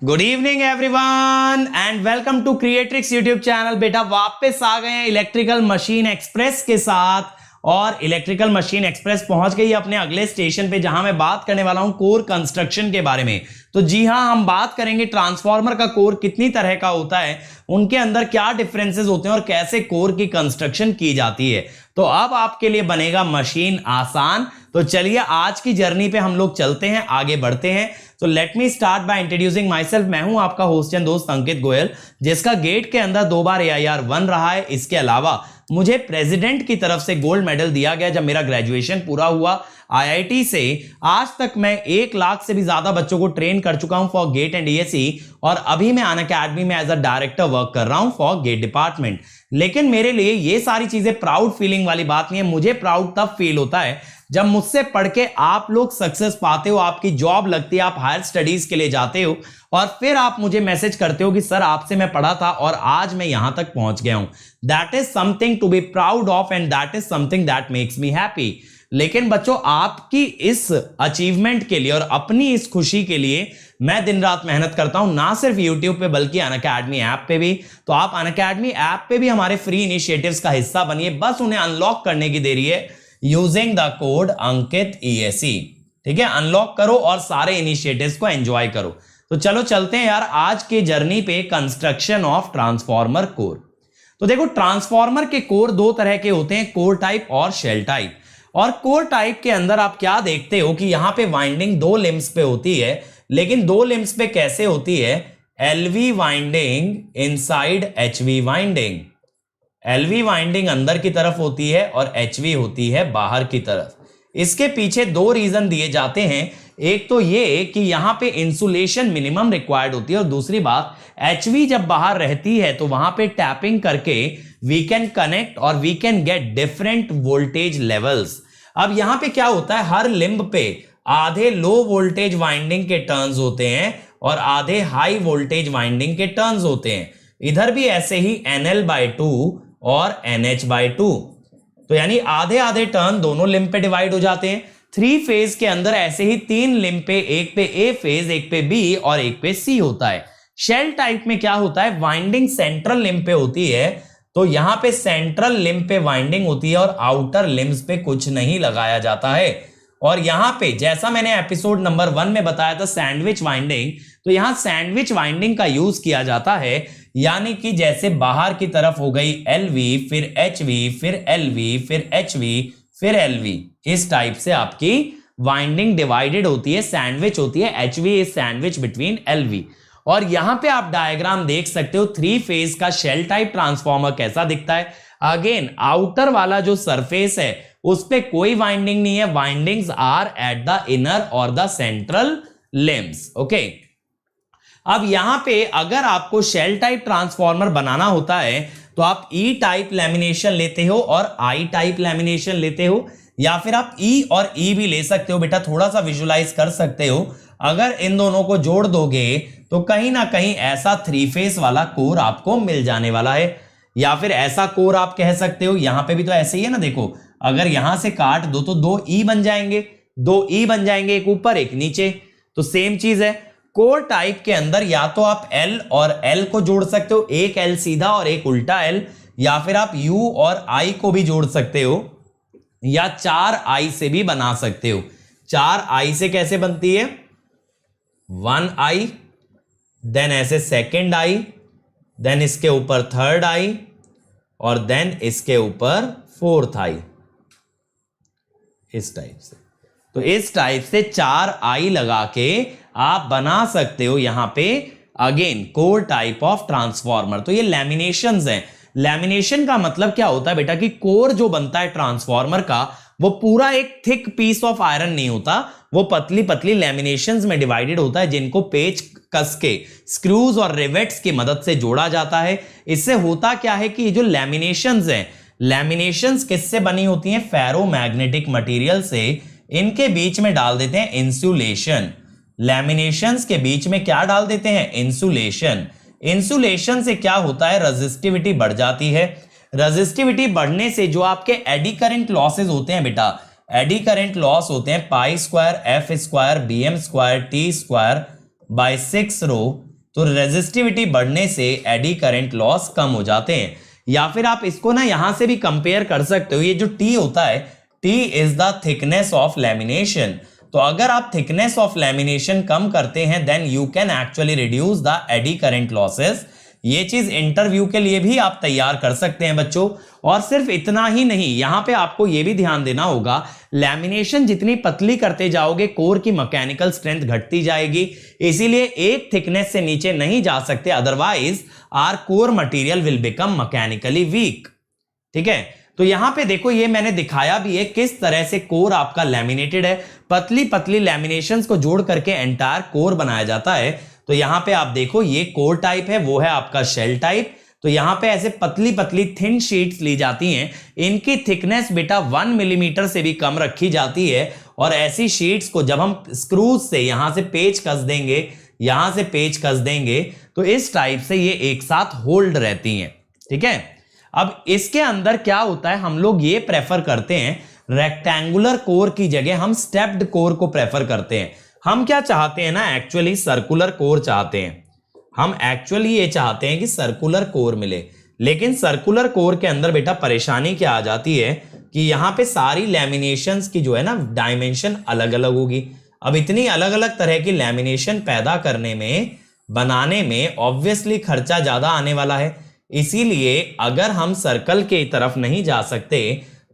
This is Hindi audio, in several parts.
Good evening everyone and welcome to Creatrix YouTube channel. बेटा वापस आ गए हैं इलेक्ट्रिकल मशीन एक्सप्रेस के साथ और इलेक्ट्रिकल मशीन एक्सप्रेस पहुंच गई अपने अगले स्टेशन पे, जहां मैं बात करने वाला हूं कोर कंस्ट्रक्शन के बारे में। तो जी हां, हम बात करेंगे ट्रांसफार्मर का कोर कितनी तरह का होता है, उनके अंदर क्या डिफरेंसेस होते हैं और कैसे कोर की कंस्ट्रक्शन की जाती है। तो अब आपके लिए बनेगा मशीन आसान। तो चलिए आज की जर्नी पे हम लोग चलते हैं, आगे बढ़ते हैं। तो let me start by introducing my self. मैं हूं आपका होस्ट एंड दोस्त अंकित गोयल, जिसका गेट के अंदर 2 बार AIR 1 रहा है। इसके अलावा मुझे प्रेसिडेंट की तरफ से गोल्ड मेडल दिया गया जब मेरा ग्रेजुएशन पूरा हुआ IIT से। आज तक मैं 1 लाख से भी ज्यादा बच्चों को ट्रेन कर चुका हूं फॉर गेट एंड ESE, और अभी मैं अनअकैडमी में एज अ डायरेक्टर वर्क कर रहा हूं फॉर गेट डिपार्टमेंट। लेकिन मेरे लिए ये सारी चीजें प्राउड फीलिंग वाली बात नहीं है। मुझे प्राउड तब फील होता है जब मुझसे पढ़ के आप लोग सक्सेस पाते हो, आपकी जॉब लगती है, आप हायर स्टडीज के लिए जाते हो और फिर आप मुझे मैसेज करते हो कि सर आपसे मैं पढ़ा था और आज मैं यहां तक पहुंच गया हूं। That is something to be proud of and that is something that makes me happy. लेकिन बच्चों, आपकी इस अचीवमेंट के लिए और अपनी इस खुशी के लिए मैं दिन रात मेहनत करता हूं, ना सिर्फ YouTube पे बल्कि अनअकैडमी ऐप पे भी। तो आप अनअकैडमी ऐप पे भी हमारे फ्री इनिशिएटिव्स का हिस्सा बनिए, बस उन्हें अनलॉक करने की देरी है using the code Ankit ESE। ठीक है, अनलॉक करो और सारे इनिशिएटिव्स को एंजॉय करो। तो चलो चलते हैं यार आज के जर्नी पे, कंस्ट्रक्शन ऑफ ट्रांसफार्मर कोर। तो देखो, ट्रांसफार्मर के कोर 2 तरह के होते हैं, कोर टाइप और शेल टाइप। और कोर टाइप के अंदर आप क्या देखते हो कि यहां पे वाइंडिंग 2 लिम्स पे होती है, लेकिन 2 लिम्स पे कैसे होती है? LV winding inside HV winding. LV winding अंदर की तरफ होती है और HV होती है बाहर की तरफ। इसके पीछे 2 रीजन दिए जाते हैं। एक तो ये कि यहां पे इंसुलेशन मिनिमम रिक्वायर्ड होती है, और दूसरी बात HV जब बाहर रहती है तो वहां पे टैपिंग करके वी कैन कनेक्ट और we can get different voltage levels. अब यहां पे क्या होता है, हर लिंब पे आधे लो वोल्टेज वाइंडिंग के टर्न्स होते हैं और आधे हाई वोल्टेज वाइंडिंग के टर्न्स होते हैं। इधर भी ऐसे ही NL/2 और NH/2। तो यानी आधे आधे टर्न दोनों लिंब पे डिवाइड हो जाते हैं। 3 फेज के अंदर ऐसे ही 3 लिंब पे, एक पे A फेज, एक पे B और एक पे C होता है। शेल टाइप में क्या होता है, वाइंडिंग सेंट्रल लिंब पे होती है, तो यहां पे सेंट्रल लिंब पे वाइंडिंग होती है और आउटर लिम्स पे कुछ नहीं लगाया जाता है। और यहां पे जैसा मैंने एपिसोड नंबर 1 में बताया था सैंडविच वाइंडिंग, तो यहां सैंडविच वाइंडिंग का यूज किया जाता है। यानी कि जैसे बाहर की तरफ हो गई LV, फिर HV, फिर LV, फिर HV, फिर LV, इस टाइप से आपकी वाइंडिंग डिवाइडेड होती है, सैंडविच होती है। HV is sandwich between LV। और यहां पे आप डायग्राम देख सकते हो 3 फेज का शेल टाइप ट्रांसफार्मर कैसा दिखता है। अगेन आउटर वाला जो सरफेस है उस पे कोई वाइंडिंग नहीं है, windings are at the inner और द सेंट्रल लिम्स। ओके, अब यहां पे अगर आपको शेल टाइप ट्रांसफार्मर बनाना होता है तो आप E टाइप लैमिनेशन लेते हो और I टाइप लैमिनेशन लेते हो, या फिर आप E और E भी ले सकते हो। बेटा थोड़ा सा विजुलाइज कर सकते हो, अगर इन दोनों को जोड़ दोगे तो कहीं ना कहीं ऐसा 3 फेस वाला कोर आपको मिल जाने वाला है। या फिर ऐसा कोर आप कह सकते हो, यहां पे भी तो ऐसे ही है ना, देखो अगर यहां से काट दो तो 2 E बन जाएंगे, 2 E बन जाएंगे, एक ऊपर एक नीचे। तो सेम चीज है कोर टाइप के अंदर, या तो आप L और L को जोड़ सकते हो, एक L सीधा और एक उल्टा L, या फिर आप U और I को भी जोड़ सकते हो, या 4 I से भी बना सकते हो। 4 I से कैसे बनती है, 1 I, देन ऐसे सेकेंड I, देन इसके ऊपर थर्ड I और देन इसके ऊपर 4th I, इस टाइप से। तो इस टाइप से 4 I लगा के आप बना सकते हो यहां पे again core type of transformer. तो ये लैमिनेशंस हैं। लैमिनेशन का मतलब क्या होता है बेटा कि कोर जो बनता है ट्रांसफार्मर का वो पूरा एक थिक पीस ऑफ आयरन नहीं होता, वो पतली पतली लैमिनेशंस में डिवाइडेड होता है, जिनको पेच कस के स्क्रूज और रिवेट्स की मदद से जोड़ा जाता है। इससे होता क्या है कि ये जो लैमिनेशंस हैं, लैमिनेशंस किससे बनी होती हैं, फेरोमैग्नेटिक मटेरियल से। इनके बीच में डाल देते हैं इंसुलेशन। लैमिनेशंस के बीच में क्या डाल देते हैं, इंसुलेशन। इंसुलेशन से क्या होता है, रेजिस्टिविटी बढ़ जाती है। रेजिस्टिविटी बढ़ने से जो आपके एडी करंट लॉसेस होते हैं बेटा, एडी करंट लॉस होते हैं pi square F square BM square T square by 6 रो तो रेजिस्टिविटी बढ़ने से एडी करंट लॉस कम हो जाते हैं। या फिर आप इसको ना यहां से भी कंपेयर कर सकते हो, ये जो टी होता है, T is the thickness of lamination. तो अगर आप थिकनेस ऑफ लैमिनेशन कम करते हैं then you can actually reduce the eddy current losses. ये चीज इंटरव्यू के लिए भी आप तैयार कर सकते हैं बच्चों। और सिर्फ इतना ही नहीं, यहां पे आपको यह भी ध्यान देना होगा, लैमिनेशन जितनी पतली करते जाओगे कोर की मैकेनिकल स्ट्रेंथ घटती जाएगी, इसीलिए एक थिकनेस से नीचे नहीं जा सकते, otherwise our core material will become mechanically weak. ठीक है, तो यहां पे देखो ये मैंने दिखाया भी है किस तरह से कोर आपका लैमिनेटेड है। पतली पतली लैमिनेशंस को जोड़ करके एंटायर कोर बनाया जाता है। तो यहां पे आप देखो ये कोर टाइप है, वो है आपका शेल टाइप। तो यहां पे ऐसे पतली पतली थिन शीट्स ली जाती हैं, इनकी थिकनेस बेटा 1 मिलीमीटर से भी कम रखी जाती है। और ऐसी शीट्स को जब हम स्क्रूज से यहां से पेच कस देंगे, यहां से पेच कस देंगे, तो इस टाइप से ये एक साथ होल्ड रहती हैं। ठीक है, अब इसके अंदर क्या होता है, हम लोग ये प्रेफर करते हैं रेक्टेंगुलर कोर की जगह हम स्टेप्ड कोर को प्रेफर करते हैं। हम क्या चाहते हैं ना, एक्चुअली सर्कुलर कोर चाहते हैं। हम एक्चुअली ये चाहते हैं कि सर्कुलर कोर मिले, लेकिन सर्कुलर कोर के अंदर बेटा परेशानी क्या आ जाती है कि यहां पे सारी लैमिनेशंस की जो है ना डायमेंशन अलग अलग होगी। अब इतनी अलग अलग तरह की लैमिनेशन पैदा करने में, बनाने में ऑब्वियसली खर्चा ज्यादा आने वाला है। इसीलिए अगर हम सर्कल की तरफ नहीं जा सकते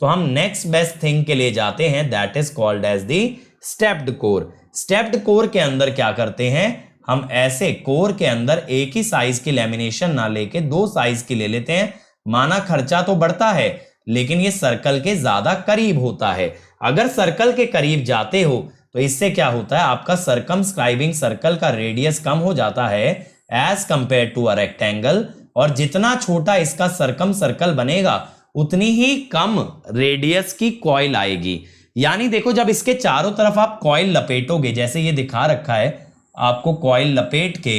तो हम नेक्स्ट बेस्ट थिंग के लिए जाते हैं, that is called as the stepped core. Stepped core के अंदर क्या करते हैं, हम ऐसे कोर के अंदर एक ही साइज की लैमिनेशन ना लेके 2 साइज की ले लेते हैं। माना खर्चा तो बढ़ता है, लेकिन ये सर्कल के ज्यादा करीब होता है। अगर सर्कल के करीब जाते हो तो इससे क्या होता है, आपका सर्कमस्क्राइबिंग सर्कल का रेडियस कम हो जाता है as compared to a rectangle. और जितना छोटा इसका सर्कम सर्कल बनेगा उतनी ही कम रेडियस की कॉइल आएगी। यानी देखो जब इसके चारों तरफ आप कॉइल लपेटोगे, जैसे ये दिखा रखा है आपको, कॉइल लपेट के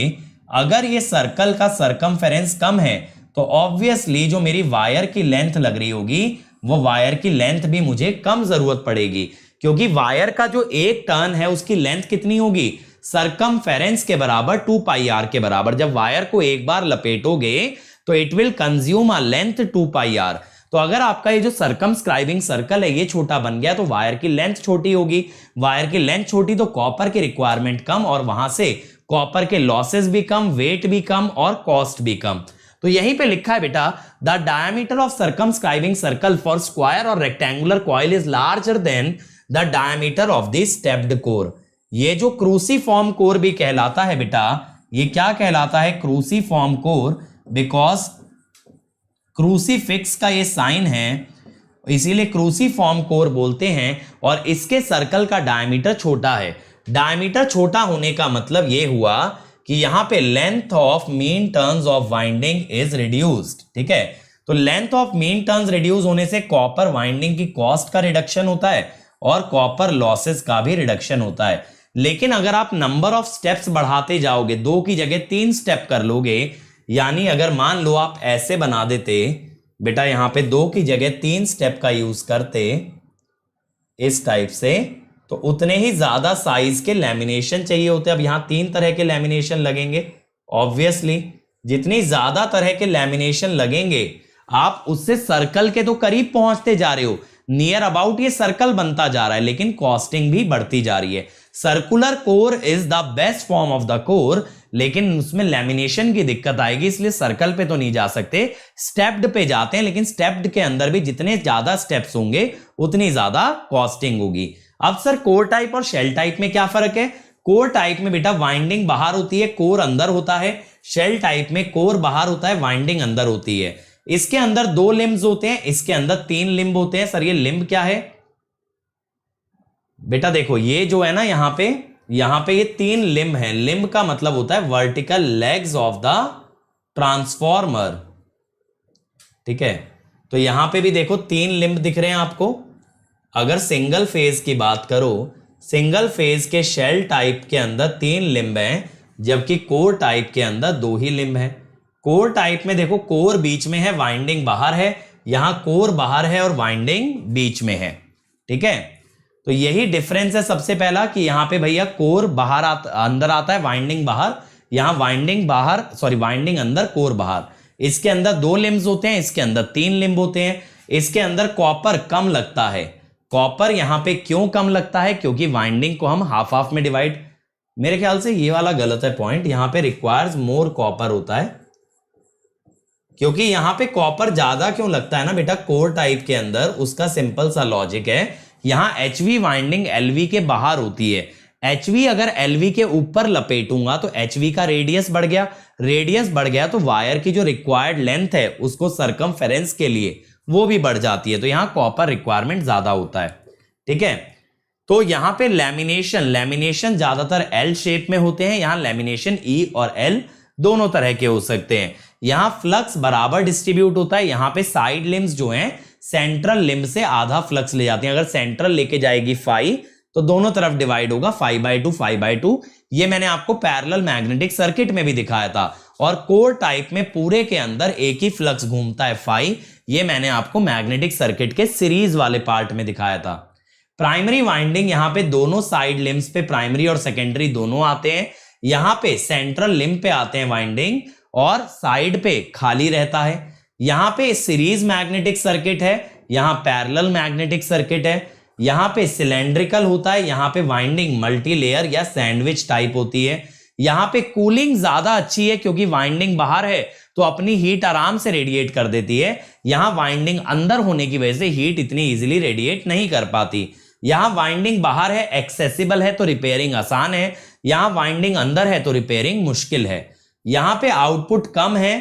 अगर ये सर्कल का सर्कमफेरेंस कम है तो ऑब्वियसली जो मेरी वायर की लेंथ लग रही होगी वो वायर की लेंथ भी मुझे कम जरूरत पड़ेगी, क्योंकि वायर का जो एक टर्न है उसकी लेंथ कितनी होगी, सर्कमफेरेंस के बराबर 2 पाई आर के बराबर। जब वायर को एक बार लपेटोगे तो it will consume a length 2 pi r. तो अगर आपका ये जो सर्कमस्क्राइबिंग सर्कल है ये छोटा बन गया तो वायर की लेंथ छोटी होगी। वायर की लेंथ छोटी तो कॉपर की रिक्वायरमेंट कम, और वहां से कॉपर के लॉसेस भी कम, वेट भी कम और कॉस्ट भी कम। तो यहीं पे लिखा है बेटा, the diameter of circumscribing circle for square और rectangular coil is larger than the diameter of the stepped core. ये जो क्रूसीफॉर्म कोर भी कहलाता है बेटा, ये क्या कहलाता है, क्रूसीफॉर्म कोर, बिकॉज क्रूसीफिक्स का ये साइन है इसीलिए क्रूसीफॉर्म कोर बोलते हैं। और इसके सर्कल का डायमीटर छोटा है। डायमीटर छोटा होने का मतलब ये हुआ कि यहां पे length of mean turns of winding is reduced. ठीक है, तो length of mean turns reduce होने से कॉपर वाइंडिंग की कॉस्ट का रिडक्शन होता है और कॉपर लॉसेस का भी रिडक्शन होता है। लेकिन अगर आप नंबर ऑफ स्टेप्स बढ़ाते जाओगे, 2 की जगह 3 स्टेप कर लोगे, यानी अगर मान लो आप ऐसे बना देते बेटा, यहां पे 2 की जगह 3 स्टेप का यूज करते इस टाइप से, तो उतने ही ज्यादा साइज के लैमिनेशन चाहिए होते। अब यहां 3 तरह के लैमिनेशन लगेंगे। ऑब्वियसली जितनी ज्यादा तरह के लैमिनेशन लगेंगे आप उससे सर्कल के तो करीब पहुंचते जा रहे हो, नियर अबाउट ये सर्कल बनता जा रहा है, लेकिन कॉस्टिंग भी बढ़ती जा रही है। Circular core is the best form of the core, लेकिन उसमें लैमिनेशन की दिक्कत आएगी, इसलिए सर्कल पे तो नहीं जा सकते, स्टेप्ड पे जाते हैं। लेकिन स्टेप्ड के अंदर भी जितने ज्यादा स्टेप्स होंगे उतनी ज्यादा कॉस्टिंग होगी। अब सर कोर टाइप और शेल टाइप में क्या फर्क है? कोर टाइप में बेटा वाइंडिंग बाहर होती है, कोर अंदर होता है। शेल टाइप में कोर बाहर होता है, वाइंडिंग अंदर होती है। इसके अंदर 2 लिम्ब्स होते हैं, इसके अंदर 3 लिम्ब होते हैं। सर ये लिम्ब क्या है बेटा? देखो ये जो है ना यहां पे ये 3 लिम्ब है। लिम्ब का मतलब होता है vertical legs of the transformer. ठीक है, तो यहां पे भी देखो 3 लिम्ब दिख रहे हैं आपको। अगर सिंगल फेज की बात करो, सिंगल फेज के शेल टाइप के अंदर 3 लिम्ब हैं, जबकि कोर टाइप के अंदर 2 ही लिम्ब हैं। कोर टाइप में देखो कोर बीच में है, वाइंडिंग बाहर है। यहां कोर बाहर है और वाइंडिंग बीच में है। ठीक है, तो यही डिफरेंस है सबसे पहला कि यहां पे भैया कोर बाहर अंदर आता है, वाइंडिंग बाहर। यहाँ वाइंडिंग बाहर, सॉरी वाइंडिंग अंदर कोर बाहर। इसके अंदर 2 लिम्स होते हैं, इसके अंदर 3 लिम्ब होते हैं। इसके अंदर कॉपर कम लगता है। कॉपर यहां पे क्यों कम लगता है? क्योंकि वाइंडिंग को हम हाफ हाफ में डिवाइड, मेरे ख्याल से ये वाला गलत है पॉइंट, यहां पे रिक्वायर्स मोर कॉपर होता है। क्योंकि यहां पे कॉपर ज्यादा क्यों लगता है ना बेटा कोर टाइप के अंदर, उसका सिंपल सा लॉजिक है। यहां HV वाइंडिंग LV के बाहर होती है। HV अगर LV के ऊपर लपेटूंगा तो HV का रेडियस बढ़ गया, रेडियस बढ़ गया तो वायर की जो रिक्वायर्ड लेंथ है उसको सरकमफेरेंस के लिए वो भी बढ़ जाती है। तो यहां कॉपर रिक्वायरमेंट ज्यादा होता है। ठीक है, तो यहां पे लैमिनेशन ज्यादातर L शेप में होते हैं। यहां लैमिनेशन E और L दोनों तरह के हो सकते हैं। यहां फ्लक्स बराबर डिस्ट्रीब्यूट होता है। यहां पे साइड लिम्स जो हैं सेंट्रल लिम्ब से आधा फ्लक्स ले जाती हैं। अगर सेंट्रल लेके जाएगी फाई तो दोनों तरफ डिवाइड होगा 5/2 5/2। ये मैंने आपको पैरेलल मैग्नेटिक सर्किट में भी दिखाया था। और कोर टाइप में पूरे के अंदर एक ही फ्लक्स घूमता है फाई, ये मैंने आपको मैग्नेटिक सर्किट के सीरीज वाले पार्ट में दिखाया था। प्राइमरी वाइंडिंग, यहां पे दोनों साइड लिम्स पे प्राइमरी और सेकेंडरी दोनों आते हैं। यहां पे सेंट्रल लिम्ब पे आते हैं वाइंडिंग और साइड पे खाली रहता है। यहां पे सीरीज मैग्नेटिक सर्किट है, यहां पैरेलल मैग्नेटिक सर्किट है। यहां पे सिलेंड्रिकल होता है, यहां पे वाइंडिंग मल्टी लेयर या सैंडविच टाइप होती है। यहां पे कूलिंग ज्यादा अच्छी है क्योंकि वाइंडिंग बाहर है तो अपनी हीट आराम से रेडिएट कर देती है। यहां वाइंडिंग अंदर होने की वजह से हीट इतनी इजीली रेडिएट नहीं कर पाती। यहां वाइंडिंग बाहर है, एक्सेसिबल है तो रिपेयरिंग आसान है। यहां वाइंडिंग अंदर है तो रिपेयरिंग मुश्किल है। यहां पे आउटपुट कम है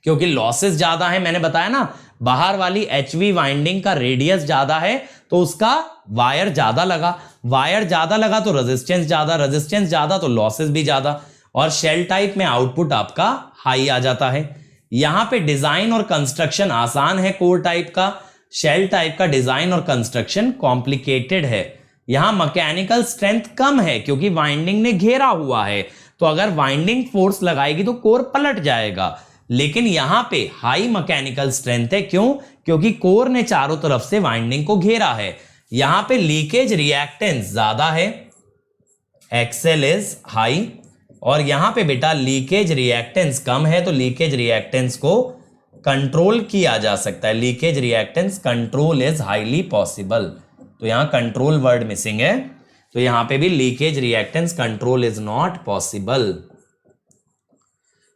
क्योंकि लॉसेस ज्यादा है। मैंने बताया ना, बाहर वाली HV वाइंडिंग का रेडियस ज्यादा है तो उसका वायर ज्यादा लगा तो रेजिस्टेंस ज्यादा तो लॉसेस भी ज्यादा। और शेल टाइप में आउटपुट आपका हाई आ जाता है। यहां पे डिजाइन और कंस्ट्रक्शन आसान है कोर टाइप का, शेल टाइप का डिजाइन और कंस्ट्रक्शन कॉम्प्लिकेटेड है। यहां मैकेनिकल स्ट्रेंथ कम है क्योंकि वाइंडिंग ने घेरा हुआ है, तो अगर वाइंडिंग फोर्स लगाएगी तो कोर पलट जाएगा। लेकिन यहां पे हाई मैकेनिकल स्ट्रेंथ है, क्यों? क्योंकि कोर ने चारों तरफ से वाइंडिंग को घेरा है। यहां पे लीकेज रिएक्टेंस ज्यादा है, एक्सेल इज हाई। और यहां पे बेटा लीकेज रिएक्टेंस कम है तो लीकेज रिएक्टेंस को कंट्रोल किया जा सकता है। Leakage reactance control is highly possible. तो यहां कंट्रोल वर्ड मिसिंग है, तो यहां पे भी leakage reactance control is not possible.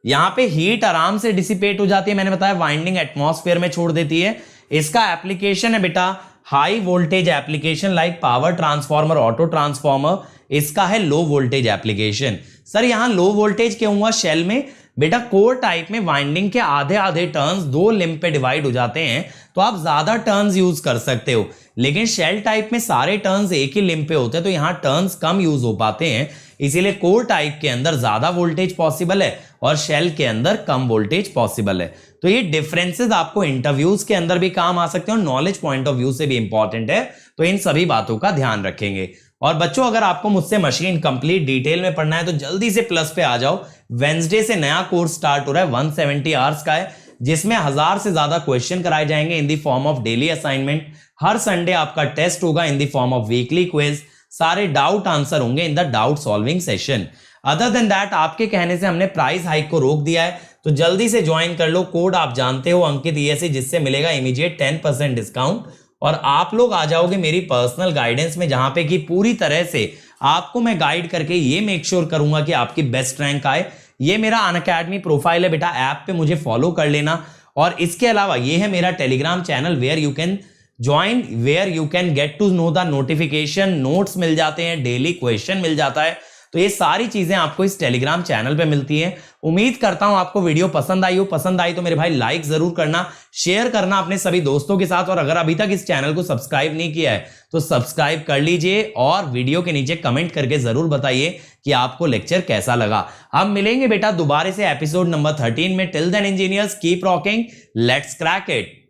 यहां पे हीट आराम से डिसिपेट हो जाती है, मैंने बताया वाइंडिंग एटमॉस्फेयर में छोड़ देती है। इसका एप्लीकेशन है बेटा high voltage application like power transformer, auto transformer. इसका है लो वोल्टेज एप्लीकेशन। सर यहां लो वोल्टेज क्यों हुआ शेल में? बेटा कोर टाइप में वाइंडिंग के आधे आधे टर्न्स 2 लिम्ब पे डिवाइड हो जाते हैं तो आप ज्यादा टर्न्स यूज कर सकते हो। लेकिन शेल टाइप में सारे टर्न्स एक ही लिम्ब पे होते हैं तो यहां टर्न्स कम यूज हो पाते हैं। इसीलिए कोर टाइप के अंदर ज्यादा वोल्टेज पॉसिबल है और शेल के अंदर कम वोल्टेज पॉसिबल है। तो ये डिफरेंसेस आपको इंटरव्यूज के अंदर भी काम आ सकते हैं और नॉलेज पॉइंट ऑफ व्यू से भी इंपॉर्टेंट है, तो इन सभी बातों का ध्यान रखेंगे। और बच्चों अगर आपको मुझसे मशीन कंप्लीट डिटेल में पढ़ना है तो जल्दी से प्लस पे आ जाओ। वेंसडे से नया कोर्स स्टार्ट हो रहा है, 170 आवर्स का है, जिसमें 1000 से ज्यादा क्वेश्चन कराए जाएंगे in the form of daily assignment. हर संडे आपका टेस्ट होगा in the form of weekly quiz. सारे डाउट आंसर होंगे in the doubt solving session. Other than that आपके कहने से हमने प्राइस हाइक को रोक दिया है, तो जल्दी से ज्वाइन कर लो। कोड आप जानते हो अंकित ESE, जिससे मिलेगा इमीडिएट 10% डिस्काउंट। और आप लोग आ जाओगे मेरी पर्सनल गाइडेंस में, जहां पे कि पूरी तरह से आपको मैं गाइड करके ये मेक श्योर करूंगा कि आपकी बेस्ट रैंक आए। ये मेरा अनअकैडमी प्रोफाइल है बेटा, ऐप पे मुझे फॉलो कर लेना। और इसके अलावा ये है मेरा Telegram channel where you can join, where you can get to know the notification, notes मिल जाते हैं, डेली क्वेश्चन मिल जाता है। तो ये सारी चीजें आपको इस टेलीग्राम चैनल पे मिलती हैं। उम्मीद करता हूं आपको वीडियो पसंद आई हो। पसंद आई तो मेरे भाई लाइक जरूर करना, शेयर करना अपने सभी दोस्तों के साथ। और अगर अभी तक इस चैनल को सब्सक्राइब नहीं किया है तो सब्सक्राइब कर लीजिए और वीडियो के नीचे कमेंट करके जरूर बताइए कि आपको लेक्चर कैसा लगा। हम मिलेंगे बेटा दोबारा से एपिसोड नंबर 13 में। Till then engineers keep rocking, let's crack it.